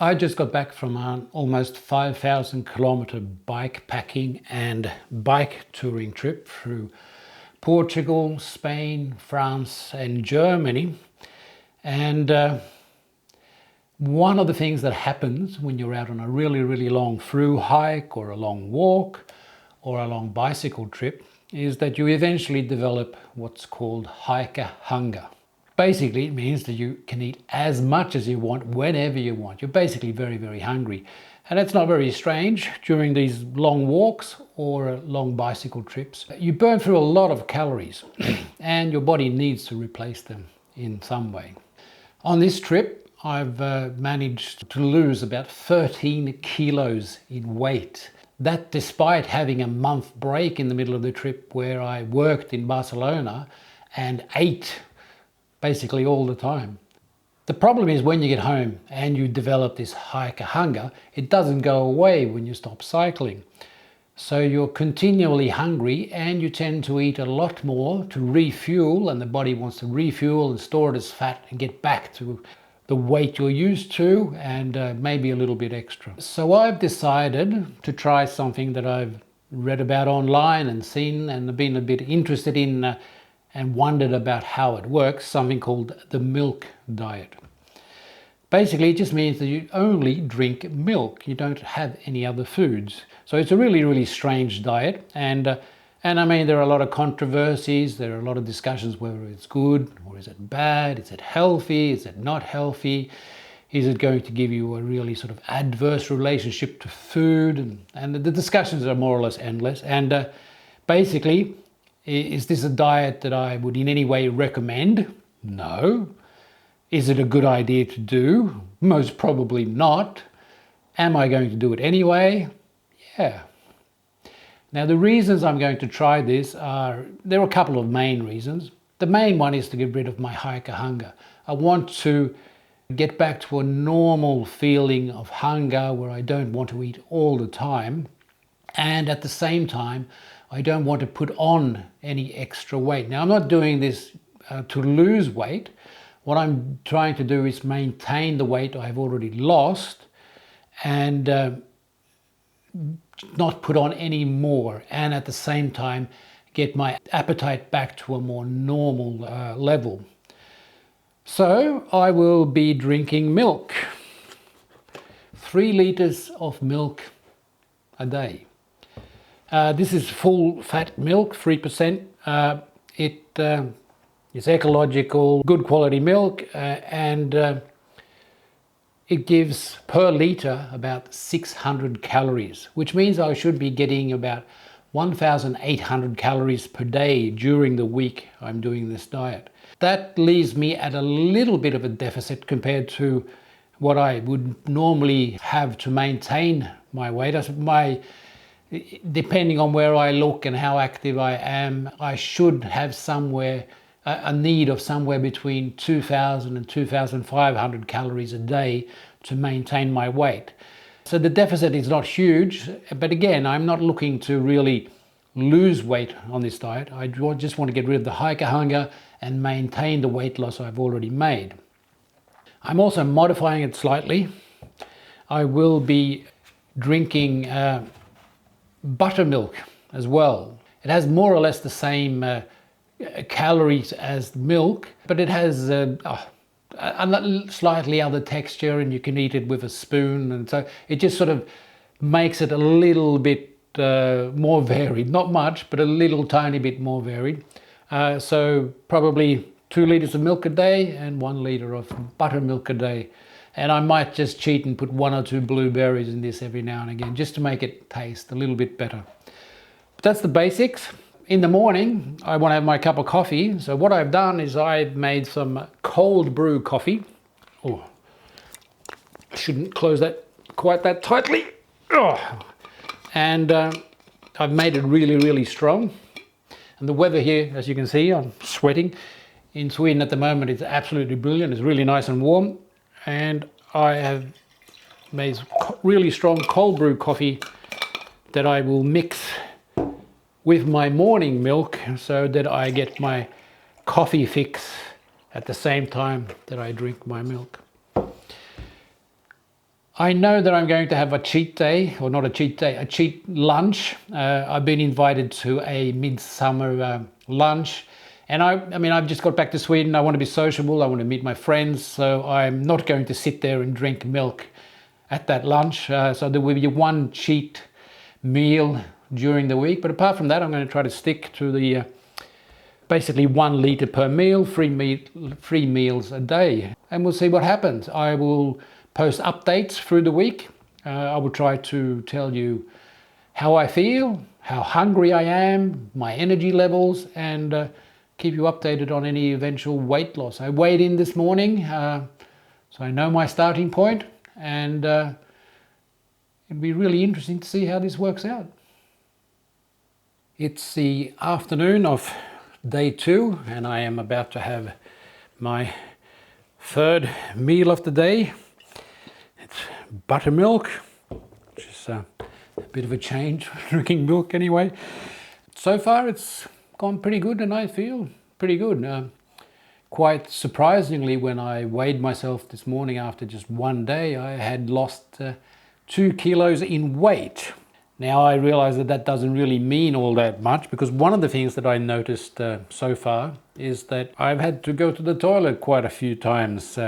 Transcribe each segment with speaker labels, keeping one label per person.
Speaker 1: I just got back from an almost 5,000 kilometer bike packing and bike touring trip through Portugal, Spain, France and Germany. And one of the things that happens when you're out on a really long through hike or a long walk or a long bicycle trip is that you eventually develop what's called hiker hunger. Basically, it means that you can eat as much as you want, whenever you want. You're basically very hungry. And that's not very strange during these long walks or long bicycle trips. You burn through a lot of calories and your body needs to replace them in some way. On this trip, I've managed to lose about 13 kilos in weight. That despite having a month break in the middle of the trip where I worked in Barcelona and ate basically all the time. The problem is when you get home and you develop this hiker hunger, it doesn't go away when you stop cycling. So you're continually hungry and you tend to eat a lot more to refuel, and the body wants to refuel and store it as fat and get back to the weight you're used to and maybe a little bit extra. So I've decided to try something that I've read about online and seen and been a bit interested in and wondered about how it works, something called the milk diet. Basically, it just means that you only drink milk. You don't have any other foods. So it's a really strange diet. And I mean, there are a lot of controversies. There are a lot of discussions whether it's good or is it bad? Is it healthy? Is it not healthy? Is it going to give you a really sort of adverse relationship to food? And the discussions are more or less endless. And basically, is this a diet that I would in any way recommend? No. Is it a good idea to do? Most probably not. Am I going to do it anyway? Yeah. Now the reasons I'm going to try this there are a couple of main reasons. The main one is to get rid of my hiker hunger. I want to get back to a normal feeling of hunger where I don't want to eat all the time. And at the same time, I don't want to put on any extra weight. Now, I'm not doing this to lose weight. What I'm trying to do is maintain the weight I've already lost and not put on any more, and at the same time get my appetite back to a more normal level. So I will be drinking milk. 3 liters of milk a day. This is full fat milk, 3%. It's ecological, good quality milk, and it gives per litre about 600 calories, which means I should be getting about 1,800 calories per day during the week I'm doing this diet. That leaves me at a little bit of a deficit compared to what I would normally have to maintain my weight. Depending on where I look and how active I am, I should have a need of somewhere between 2,000 and 2,500 calories a day to maintain my weight. So the deficit is not huge, but again, I'm not looking to really lose weight on this diet. I just want to get rid of the hiker hunger and maintain the weight loss I've already made. I'm also modifying it slightly. I will be drinking buttermilk as well. It has more or less the same calories as milk, but it has a slightly other texture, and you can eat it with a spoon, and so it just sort of makes it a little bit more varied. Not much, but a little tiny bit more varied. So probably 2 liters of milk a day and 1 liter of buttermilk a day. And I might just cheat and put 1 or 2 blueberries in this every now and again, just to make it taste a little bit better. But that's the basics. In the morning, I want to have my cup of coffee. So what I've done is I've made some cold brew coffee. Oh, I shouldn't close that quite that tightly. Oh. And I've made it really strong. And the weather here, as you can see, I'm sweating. In Sweden at the moment, it's absolutely brilliant. It's really nice and warm. And I have made really strong cold brew coffee that I will mix with my morning milk so that I get my coffee fix at the same time that I drink my milk. I know that I'm going to have a cheat day, or not a cheat day, a cheat lunch. I've been invited to a midsummer lunch, and I mean, I've just got back to Sweden. I want to be sociable. I want to meet my friends, so I'm not going to sit there and drink milk at that lunch. So there will be one cheat meal during the week, but apart from that, I'm going to try to stick to the basically 1 litre per meal, 3 meals a day, and we'll see what happens. I will post updates through the week. I will try to tell you how I feel, how hungry I am, my energy levels, and keep you updated on any eventual weight loss. I weighed in this morning, so I know my starting point, and it'll be really interesting to see how this works out. It's the afternoon of day 2, and I am about to have my third meal of the day. It's buttermilk, which is a bit of a change from drinking milk anyway. So far it's gone pretty good, and I feel pretty good. Quite surprisingly, when I weighed myself this morning after just 1 day, I had lost 2 kilos in weight. Now I realize that that doesn't really mean all that much, because one of the things that I noticed so far is that I've had to go to the toilet quite a few times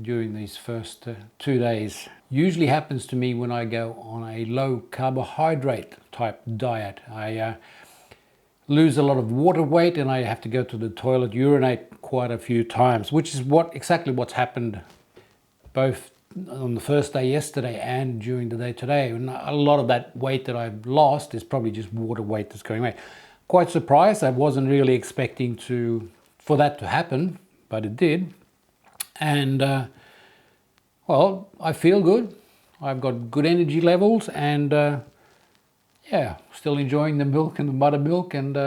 Speaker 1: during these first 2 days. Usually happens to me when I go on a low carbohydrate type diet. I lose a lot of water weight and I have to go to the toilet, urinate quite a few times, which is exactly what's happened both on the first day yesterday and during the day today. And a lot of that weight that I've lost is probably just water weight that's going away. Quite surprised. I wasn't really expecting for that to happen, but it did. And well, I feel good. I've got good energy levels, and yeah, still enjoying the milk and the buttermilk. And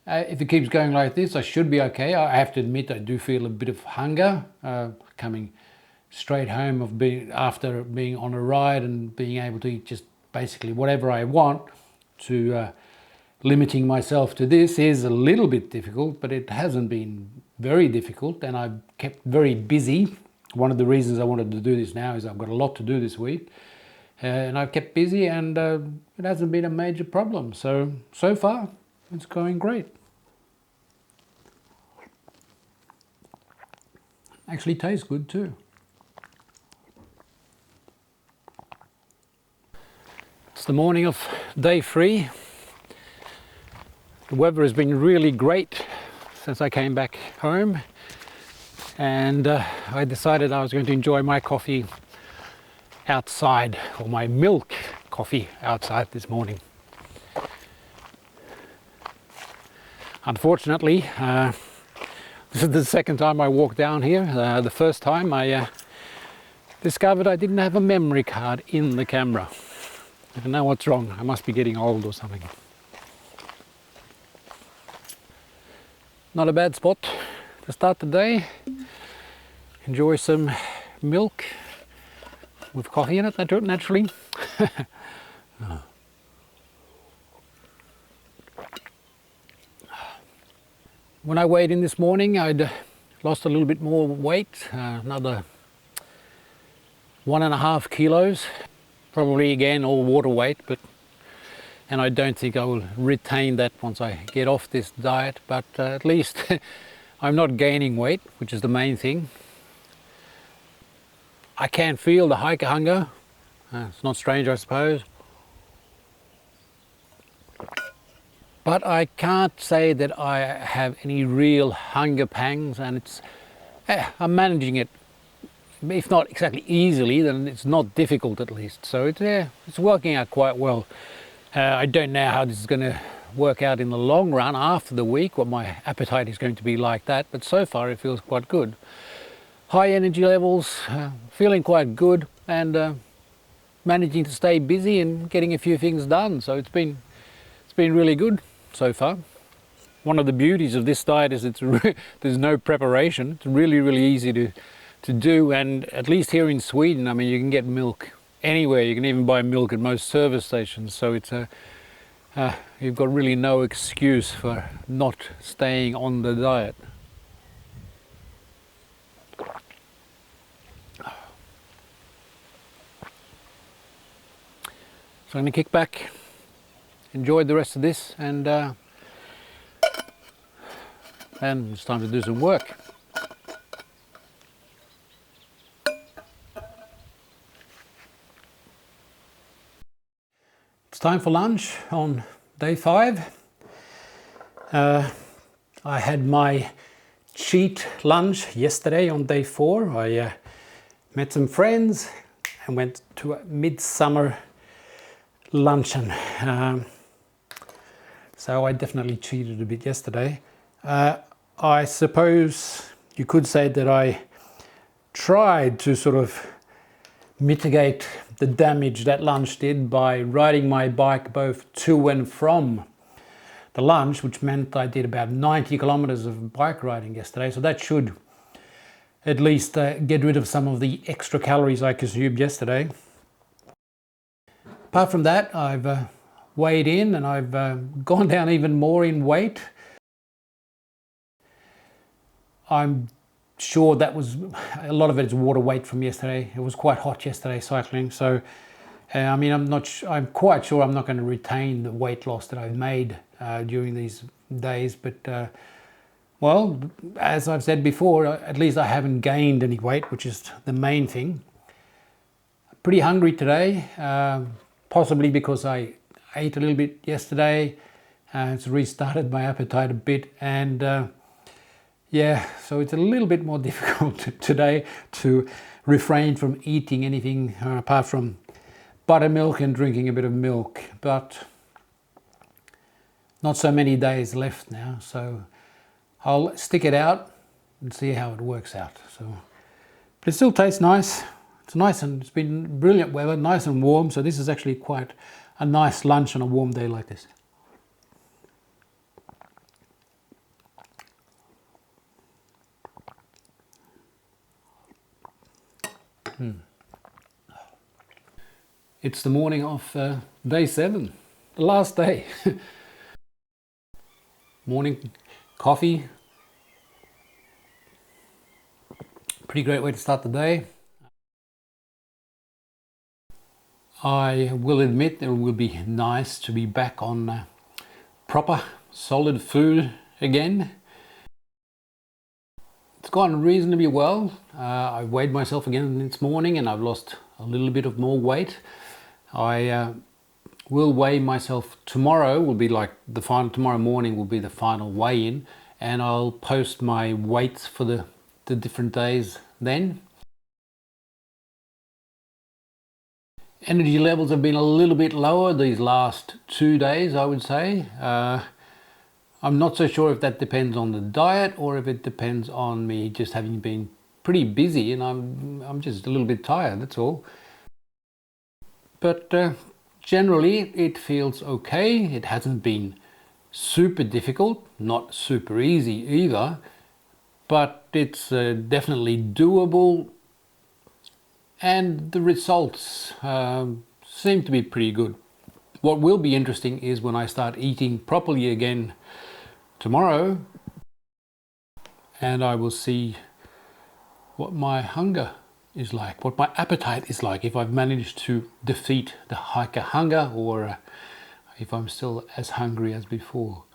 Speaker 1: if it keeps going like this, I should be okay. I have to admit, I do feel a bit of hunger coming straight home after being on a ride and being able to eat just basically whatever I want. To limiting myself to this is a little bit difficult, but it hasn't been very difficult, and I've kept very busy. One of the reasons I wanted to do this now is I've got a lot to do this week, and I've kept busy, and it hasn't been a major problem. So far it's going great. Actually tastes good too. It's the morning of day 3. The weather has been really great since I came back home, and I decided I was going to enjoy my coffee outside, or my milk coffee outside this morning. Unfortunately, this is the second time I walked down here. The first time I discovered I didn't have a memory card in the camera. I don't know what's wrong. I must be getting old or something. Not a bad spot to start the day. Enjoy some milk with coffee in it, naturally. When I weighed in this morning, I'd lost a little bit more weight, another 1.5 kilos. Probably again all water weight, and I don't think I will retain that once I get off this diet, but at least I'm not gaining weight, which is the main thing. I can feel the hiker hunger. It's not strange, I suppose. But I can't say that I have any real hunger pangs, and I'm managing it. If not exactly easily, then it's not difficult at least. So it's working out quite well. I don't know how this is going to work out in the long run after the week, what my appetite is going to be like that, but so far it feels quite good. High energy levels, feeling quite good, and managing to stay busy and getting a few things done. So it's been really good so far. One of the beauties of this diet is there's no preparation. It's really easy to do, and at least here in Sweden, I mean, you can get milk anywhere. You can even buy milk at most service stations, so it's you've got really no excuse for not staying on the diet. So I'm going to kick back, enjoy the rest of this, and it's time to do some work. It's time for lunch on day 5. I had my cheat lunch yesterday on day 4. I met some friends and went to a midsummer luncheon. So I definitely cheated a bit yesterday. I suppose you could say that I tried to sort of mitigate the damage that lunch did by riding my bike both to and from the lunch, which meant I did about 90 kilometers of bike riding yesterday. So that should at least get rid of some of the extra calories I consumed yesterday. Apart from that, I've weighed in and I've gone down even more in weight. I'm sure that was a lot of it is water weight from yesterday. It was quite hot yesterday cycling, so I mean I'm quite sure I'm not going to retain the weight loss that I've made during these days, but well, as I've said before, at least I haven't gained any weight, which is the main thing. Pretty hungry today, possibly because I ate a little bit yesterday. It's restarted my appetite a bit, and yeah, so it's a little bit more difficult today to refrain from eating anything apart from buttermilk and drinking a bit of milk. But not so many days left now, so I'll stick it out and see how it works out. So, but it still tastes nice. It's nice, and it's been brilliant weather, nice and warm. So this is actually quite a nice lunch on a warm day like this. It's the morning of day 7, the last day. Morning coffee. Pretty great way to start the day. I will admit it will be nice to be back on proper solid food again. It's gone reasonably well. I weighed myself again this morning and I've lost a little bit of more weight. I will weigh myself tomorrow, will be like the final, tomorrow morning will be the final weigh-in, and I'll post my weights for the different days then. Energy levels have been a little bit lower these last 2 days, I would say. I'm not so sure if that depends on the diet or if it depends on me just having been pretty busy and I'm just a little bit tired, that's all. But generally it feels okay. It hasn't been super difficult, not super easy either, but it's definitely doable, and the results seem to be pretty good. What will be interesting is when I start eating properly again tomorrow, and I will see what my hunger is like, what my appetite is like, if I've managed to defeat the hiker hunger or if I'm still as hungry as before.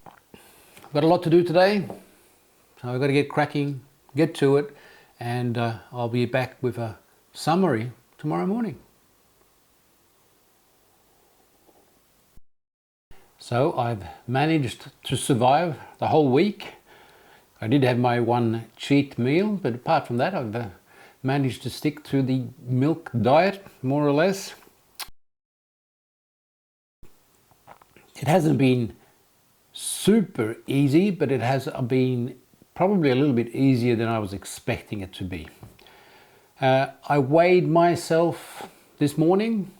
Speaker 1: I've got a lot to do today, so I've got to get cracking, get to it, and I'll be back with a summary tomorrow morning. So I've managed to survive the whole week. I did have my one cheat meal, but apart from that I've managed to stick to the milk diet more or less. It hasn't been super easy, but it has been probably a little bit easier than I was expecting it to be. I weighed myself this morning.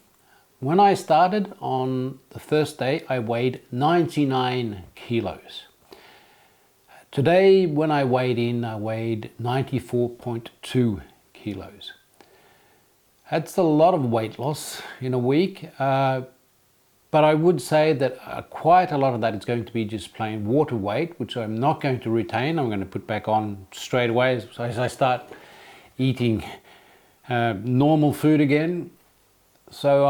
Speaker 1: When I started on the first day, I weighed 99 kilos. Today, when I weighed in, I weighed 94.2 kilos. That's a lot of weight loss in a week, but I would say that quite a lot of that is going to be just plain water weight, which I'm not going to retain. I'm going to put back on straight away as I start eating normal food again. So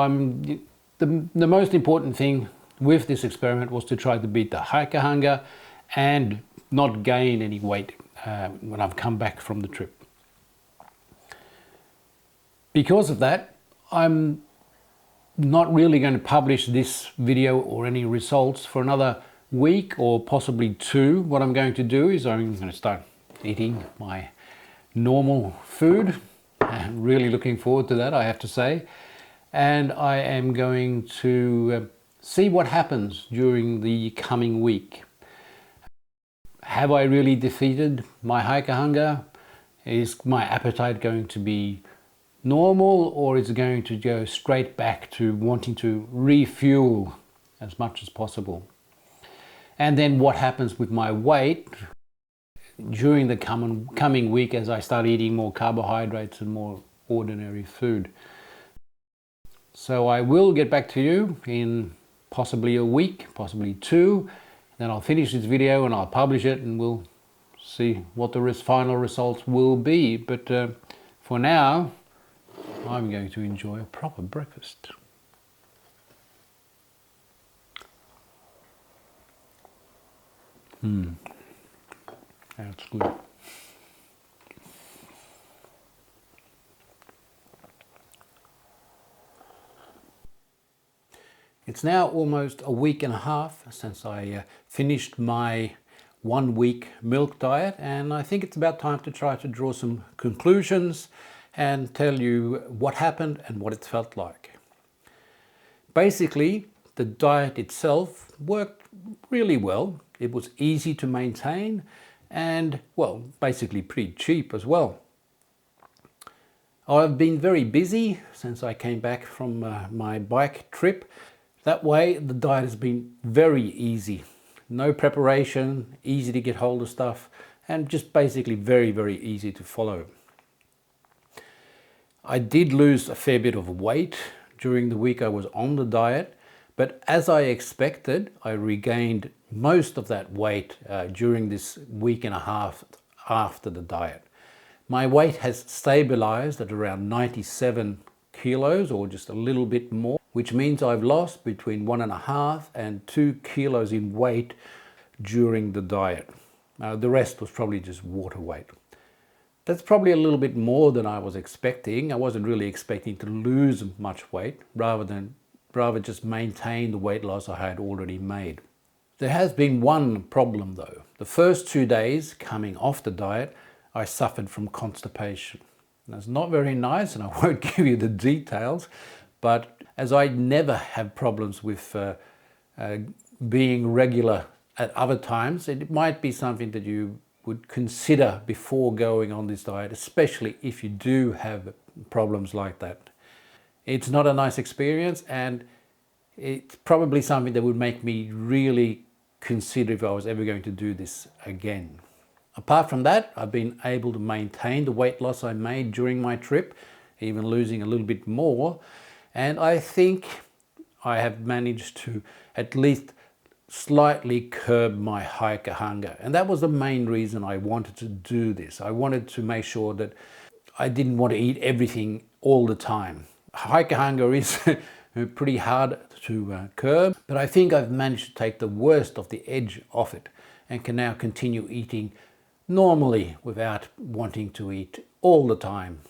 Speaker 1: the most important thing with this experiment was to try to beat the hiker hunger and not gain any weight when I've come back from the trip. Because of that, I'm not really going to publish this video or any results for another week or possibly 2. What I'm going to do is I'm going to start eating my normal food. I'm really looking forward to that, I have to say. And I am going to see what happens during the coming week. Have I really defeated my hiker hunger? Is my appetite going to be normal, or is it going to go straight back to wanting to refuel as much as possible? And then what happens with my weight during the coming week as I start eating more carbohydrates and more ordinary food? So I will get back to you in possibly a week, possibly 2. Then I'll finish this video and I'll publish it, and we'll see what the final results will be. But for now, I'm going to enjoy a proper breakfast. That's good. It's now almost a week and a half since I finished my 1-week milk diet, and I think it's about time to try to draw some conclusions and tell you what happened and what it felt like. Basically, the diet itself worked really well. It was easy to maintain and, well, basically pretty cheap as well. I've been very busy since I came back from my bike trip. That way, the diet has been very easy. No preparation, easy to get hold of stuff, and just basically very, very easy to follow. I did lose a fair bit of weight during the week I was on the diet, but as I expected, I regained most of that weight during this week and a half after the diet. My weight has stabilized at around 97 kilos, or just a little bit more, which means I've lost between 1.5 and 2 kilos in weight during the diet. The rest was probably just water weight. That's probably a little bit more than I was expecting. I wasn't really expecting to lose much weight, rather just maintain the weight loss I had already made. There has been one problem though. The first 2 days coming off the diet, I suffered from constipation. That's not very nice, and I won't give you the details, but as I never have problems with being regular at other times, it might be something that you would consider before going on this diet, especially if you do have problems like that. It's not a nice experience, and it's probably something that would make me really consider if I was ever going to do this again. Apart from that, I've been able to maintain the weight loss I made during my trip, even losing a little bit more. And I think I have managed to at least slightly curb my hiker hunger. And that was the main reason I wanted to do this. I wanted to make sure that I didn't want to eat everything all the time. Hiker hunger is pretty hard to curb, but I think I've managed to take the worst of the edge off it and can now continue eating normally without wanting to eat all the time.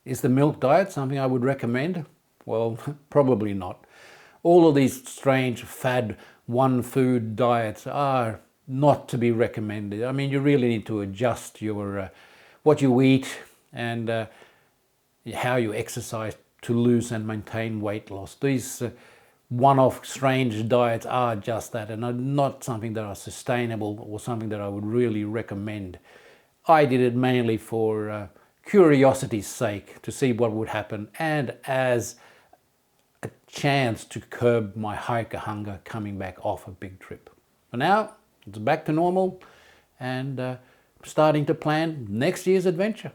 Speaker 1: Is the milk diet something I would recommend? Well, probably not. All of these strange fad one food diets are not to be recommended. I mean, you really need to adjust your what you eat and how you exercise to lose and maintain weight loss. These one-off strange diets are just that, and are not something that are sustainable or something that I would really recommend. I did it mainly for curiosity's sake, to see what would happen, and as a chance to curb my hiker hunger coming back off a big trip. For now, it's back to normal, and starting to plan next year's adventure.